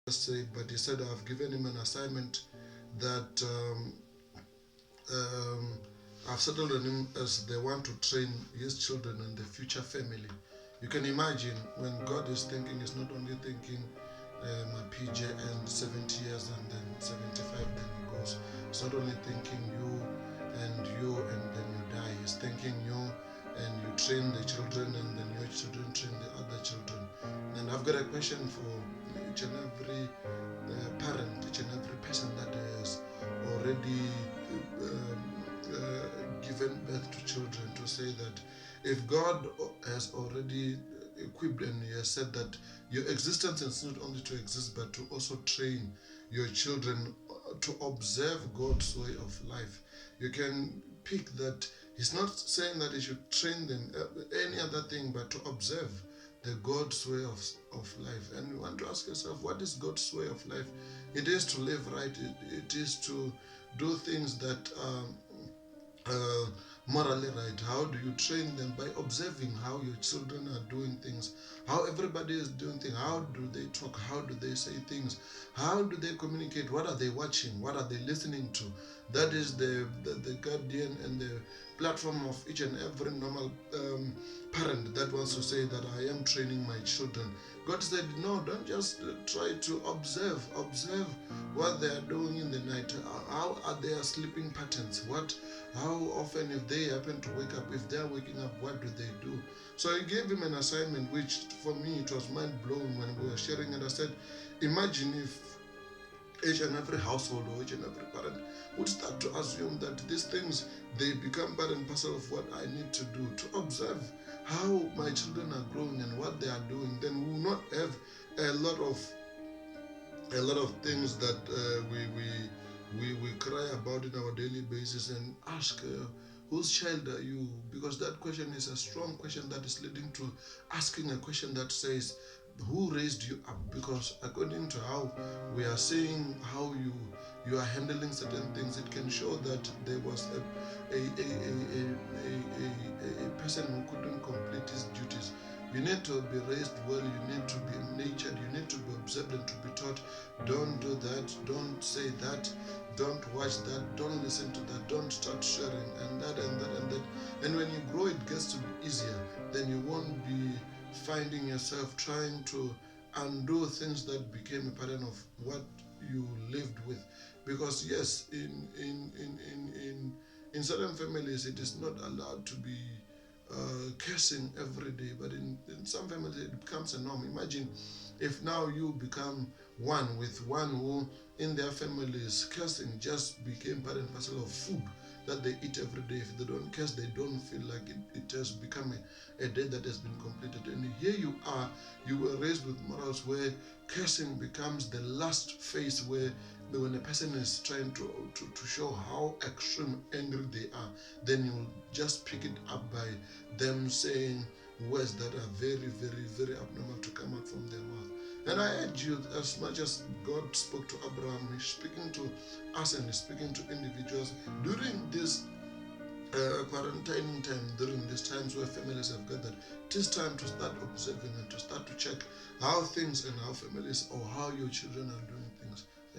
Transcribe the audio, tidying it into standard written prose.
said, but he said I've given him an assignment that um, I've settled on him as they want to train his children and the future family. You can imagine when God is thinking, He's not only thinking Maphidzhe and 70 years and then 75, then He goes. It's not only thinking you and then you die. He's thinking you and you train the children and then your children train the other children. And I've got a question for each and every parent, each and every person that has already given birth to children, to say that if God has already equipped and He has said that your existence is not only to exist but to also train your children to observe God's way of life, you can pick that He's not saying that He should train them any other thing but to observe the God's way of life. And you want to ask yourself, what is God's way of life? It is to live right. It is to do things that morally right. How do you train them? By observing how your children are doing things, how everybody is doing things, how do they talk, how do they say things, how do they communicate, what are they watching, what are they listening to. That is the guardian and the platform of each and every normal parent that wants to say that I am training my children. God said, no, don't just try to observe what they are doing in the night. How are their sleeping patterns? How often, if they happen to wake up, if they are waking up, what do they do? So I gave him an assignment, which for me it was mind blowing when we were sharing it. I said, imagine if each and every household or each and every parent would start to assume that these things, they become part and parcel of what I need to do, to observe how my children are growing and what they are doing. Then we will not have a lot of things that we cry about in our daily basis and ask, whose child are you? Because that question is a strong question that is leading to asking a question that says, who raised you up? Because according to how we are seeing how you are handling certain things, it can show that there was a person who couldn't complete his duties. You need to be raised well, you need to be nurtured, you need to be observed and to be taught. Don't do that, don't say that, don't watch that, don't listen to that, don't start sharing, and that and that and that. And when you grow, it gets to be easier. Then you won't be finding yourself trying to undo things that became a pattern of what you lived with. Because yes, in certain families it is not allowed to be cursing every day, but in some families it becomes a norm. Imagine if now you become one with one who in their families cursing just became part and parcel of food that they eat every day. If they don't curse, they don't feel like it has become a day that has been completed. And here you are, you were raised with morals where cursing becomes the last phase, where when a person is trying to show how extreme angry they are, then you just pick it up by them saying words that are very, very, very abnormal to come out from their mouth. And I urge you, as much as God spoke to Abraham, He's speaking to us and He's speaking to individuals during this quarantining time, during these times where families have gathered. It is time to start observing and to start to check how things and how families or how your children are doing things.